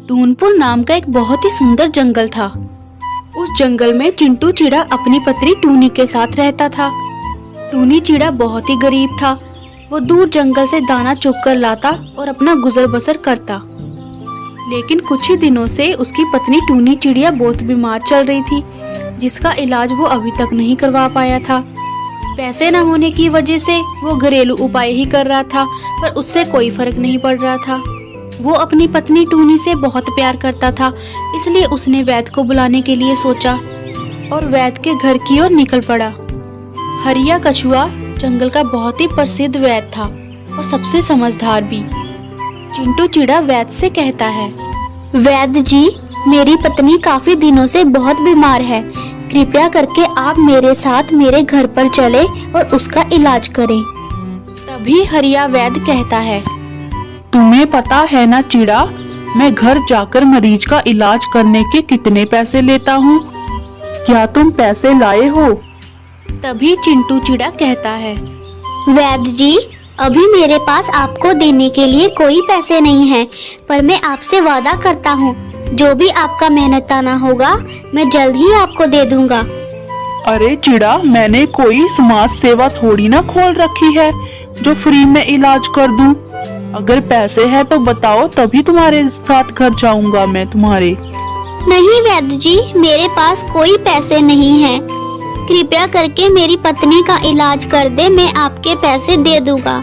टूनपुर नाम का एक बहुत ही सुंदर जंगल था। उस जंगल में चिंटू चिड़ा अपनी पत्नी टूनी के साथ रहता था। टूनी चिड़ा बहुत ही गरीब था। वो दूर जंगल से दाना चुग कर लाता और अपना गुजर बसर करता। लेकिन कुछ ही दिनों से उसकी पत्नी टूनी चिड़िया बहुत बीमार चल रही थी, जिसका इलाज वो अभी तक नहीं करवा पाया था। पैसे न होने की वजह से वो घरेलू उपाय ही कर रहा था, पर उससे कोई फर्क नहीं पड़ रहा था। वो अपनी पत्नी टूनी से बहुत प्यार करता था, इसलिए उसने वैद्य को बुलाने के लिए सोचा और वैद्य के घर की ओर निकल पड़ा। हरिया कछुआ जंगल का बहुत ही प्रसिद्ध वैद्य था और सबसे समझदार भी। चिंटू चिड़ा वैद्य से कहता है, वैद्य जी, मेरी पत्नी काफी दिनों से बहुत बीमार है। कृपया करके आप मेरे साथ मेरे घर पर चले और उसका इलाज करें। तभी हरिया वैद्य कहता है, तुम्हें पता है ना चिड़ा, मैं घर जाकर मरीज का इलाज करने के कितने पैसे लेता हूँ? क्या तुम पैसे लाए हो? तभी चिंटू चिड़ा कहता है, वैद्य जी, अभी मेरे पास आपको देने के लिए कोई पैसे नहीं है, पर मैं आपसे वादा करता हूँ, जो भी आपका मेहनताना होगा मैं जल्द ही आपको दे दूंगा। अरे चिड़ा, मैंने कोई समाज सेवा थोड़ी ना खोल रखी है जो फ्री में इलाज कर दूं। अगर पैसे हैं तो बताओ, तभी तुम्हारे साथ घर जाऊंगा मैं तुम्हारे। नहीं वैद्य जी, मेरे पास कोई पैसे नहीं है। कृपया करके मेरी पत्नी का इलाज कर दे, मैं आपके पैसे दे दूंगा।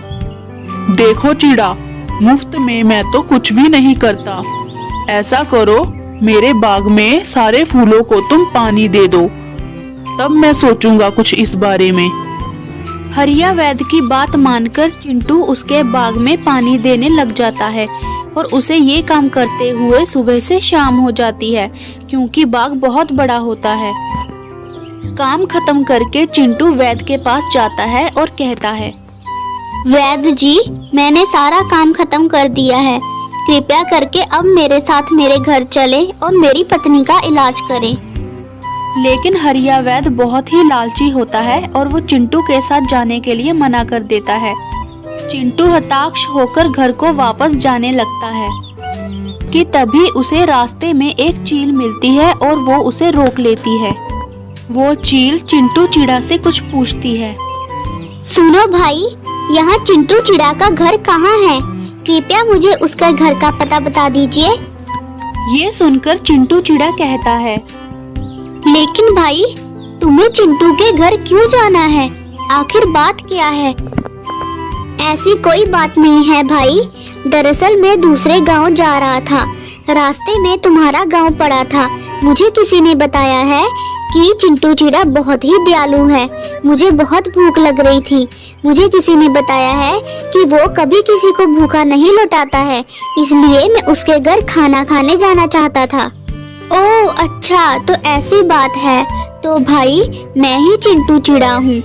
देखो चिड़ा, मुफ्त में मैं तो कुछ भी नहीं करता। ऐसा करो, मेरे बाग में सारे फूलों को तुम पानी दे दो, तब मैं सोचूंगा कुछ इस बारे में। हरिया वैद्य की बात मानकर चिंटू उसके बाग में पानी देने लग जाता है और उसे ये काम करते हुए सुबह से शाम हो जाती है, क्योंकि बाग बहुत बड़ा होता है। काम खत्म करके चिंटू वैद्य के पास जाता है और कहता है, वैद्य जी, मैंने सारा काम खत्म कर दिया है। कृपया करके अब मेरे साथ मेरे घर चले और मेरी पत्नी का इलाज करें। लेकिन हरिया वैद्य बहुत ही लालची होता है और वो चिंटू के साथ जाने के लिए मना कर देता है। चिंटू हताश होकर घर को वापस जाने लगता है कि तभी उसे रास्ते में एक चील मिलती है और वो उसे रोक लेती है। वो चील चिंटू चिड़ा से कुछ पूछती है, सुनो भाई, यहाँ चिंटू चिड़ा का घर कहाँ है? कृपया मुझे उसका घर का पता बता दीजिए। ये सुनकर चिंटू चिड़ा कहता है, लेकिन भाई, तुम्हें चिंटू के घर क्यों जाना है? आखिर बात क्या है? ऐसी कोई बात नहीं है भाई, दरअसल मैं दूसरे गांव जा रहा था। रास्ते में तुम्हारा गांव पड़ा था। मुझे किसी ने बताया है कि चिंटू चिड़ा बहुत ही दयालु है। मुझे बहुत भूख लग रही थी। मुझे किसी ने बताया है कि वो कभी किसी को भूखा नहीं लौटाता है, इसलिए मैं उसके घर खाना खाने जाना चाहता था। ओह अच्छा, तो ऐसी बात है। तो भाई, मैं ही चिंटू चिड़ा हूँ।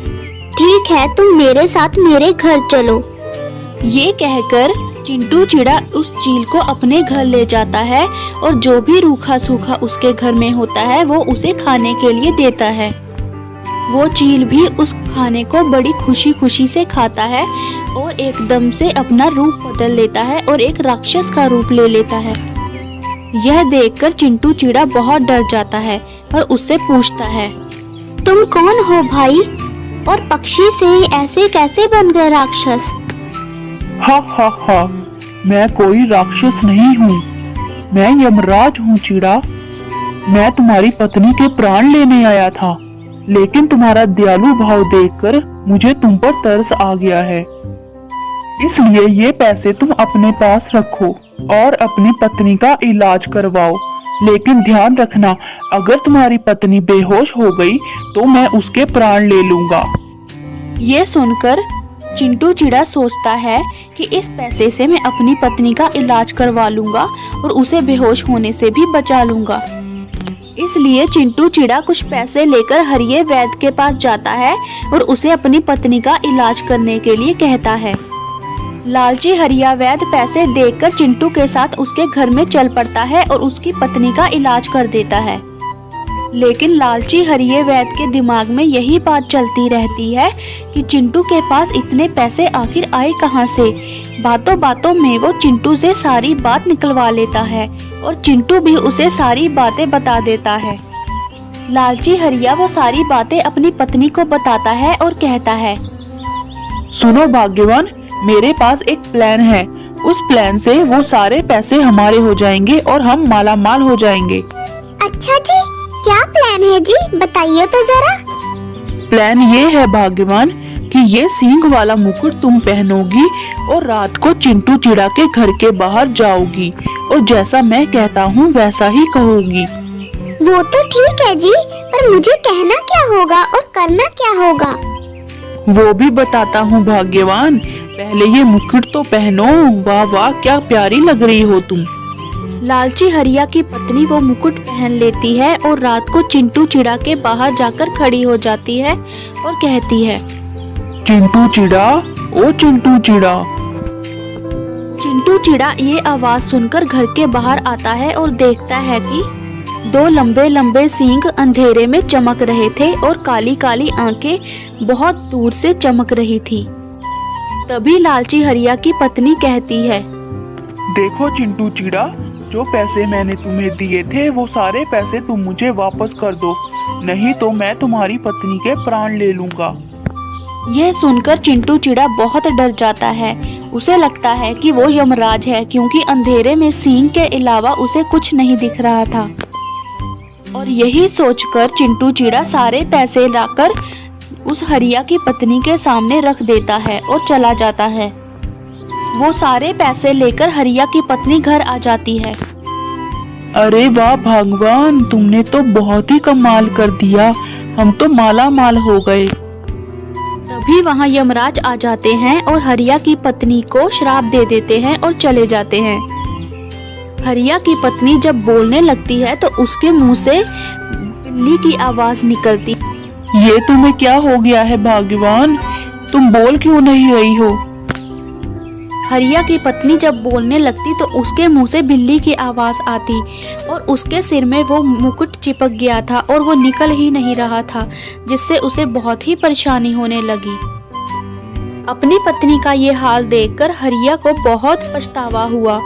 ठीक है, तुम मेरे साथ मेरे घर चलो। ये कहकर चिंटू चिड़ा उस चील को अपने घर ले जाता है और जो भी रूखा सूखा उसके घर में होता है वो उसे खाने के लिए देता है। वो चील भी उस खाने को बड़ी खुशी खुशी से खाता है और एकदम से अपना रूप बदल लेता है और एक राक्षस का रूप ले लेता है। यह देखकर चिंटू चिड़ा बहुत डर जाता है और उससे पूछता है, तुम कौन हो भाई, और पक्षी से ऐसे कैसे बन गए राक्षस? हा हा हा, मैं कोई राक्षस नहीं हूँ, मैं यमराज हूँ चिड़ा। मैं तुम्हारी पत्नी के प्राण लेने आया था, लेकिन तुम्हारा दयालु भाव देखकर मुझे तुम पर तरस आ गया है। इसलिए ये पैसे तुम अपने पास रखो और अपनी पत्नी का इलाज करवाओ। लेकिन ध्यान रखना, अगर तुम्हारी पत्नी बेहोश हो गई तो मैं उसके प्राण ले लूंगा। ये सुनकर चिंटू चिड़ा सोचता है कि इस पैसे से मैं अपनी पत्नी का इलाज करवा लूंगा और उसे बेहोश होने से भी बचा लूंगा। इसलिए चिंटू चिड़ा कुछ पैसे लेकर हरिये वैद्य के पास जाता है और उसे अपनी पत्नी का इलाज करने के लिए कहता है। लालची हरिया वैद्य पैसे देकर चिंटू के साथ उसके घर में चल पड़ता है और उसकी पत्नी का इलाज कर देता है। लेकिन लालची हरिये वैद्य के दिमाग में यही बात चलती रहती है कि चिंटू के पास इतने पैसे आखिर आए कहाँ से। बातों बातों में वो चिंटू से सारी बात निकलवा लेता है और चिंटू भी उसे सारी बातें बता देता है। लालची हरिया वो सारी बातें अपनी पत्नी को बताता है और कहता है, सुनो भाग्यवान, मेरे पास एक प्लान है। उस प्लान से वो सारे पैसे हमारे हो जाएंगे और हम माला माल हो जाएंगे। अच्छा जी, क्या प्लान है जी, बताइए तो जरा। प्लान ये है भाग्यवान कि ये सींग वाला मुकुट तुम पहनोगी और रात को चिंटू चिड़ा के घर के बाहर जाओगी और जैसा मैं कहता हूँ वैसा ही कहोगी। वो तो ठीक है जी, पर मुझे कहना क्या होगा और करना क्या होगा? वो भी बताता हूँ भाग्यवान, पहले ये मुकुट तो पहनो। वाह वाह, क्या प्यारी लग रही हो तुम। लालची हरिया की पत्नी वो मुकुट पहन लेती है और रात को चिंटू चिड़ा के बाहर जाकर खड़ी हो जाती है और कहती है, चिंटू चिड़ा, ओ चिंटू चिड़ा। चिंटू चिड़ा ये आवाज सुनकर घर के बाहर आता है और देखता है कि दो लंबे लंबे सींग अंधेरे में चमक रहे थे और काली काली आंखें बहुत दूर से चमक रही थी। तभी लालची हरिया की पत्नी कहती है, देखो चिंटू चिड़ा, जो पैसे मैंने तुम्हें दिए थे वो सारे पैसे तुम मुझे वापस कर दो, नहीं तो मैं तुम्हारी पत्नी के प्राण ले लूंगा। यह सुनकर चिंटू चिड़ा बहुत डर जाता है। उसे लगता है कि वो यमराज है, क्योंकि अंधेरे में सींग के अलावा उसे कुछ नहीं दिख रहा था। और यही सोचकर चिंटू चिड़ा सारे पैसे लाकर उस हरिया की पत्नी के सामने रख देता है और चला जाता है। वो सारे पैसे लेकर हरिया की पत्नी घर आ जाती है। अरे वाह भगवान, तुमने तो बहुत ही कमाल कर दिया, हम तो माला माल हो गए। तभी वहाँ यमराज आ जाते हैं और हरिया की पत्नी को श्राप दे देते हैं और चले जाते हैं। हरिया की पत्नी जब बोलने लगती है तो उसके मुंह से बिल्ली की आवाज निकलती। ये तुम्हें क्या हो गया है भगवान, तुम बोल क्यों नहीं रही हो? हरिया की पत्नी जब बोलने लगती तो उसके मुंह से बिल्ली की आवाज आती और उसके सिर में वो मुकुट चिपक गया था और वो निकल ही नहीं रहा था, जिससे उसे बहुत ही परेशानी होने लगी। अपनी पत्नी का ये हाल देखकर हरिया को बहुत पछतावा हुआ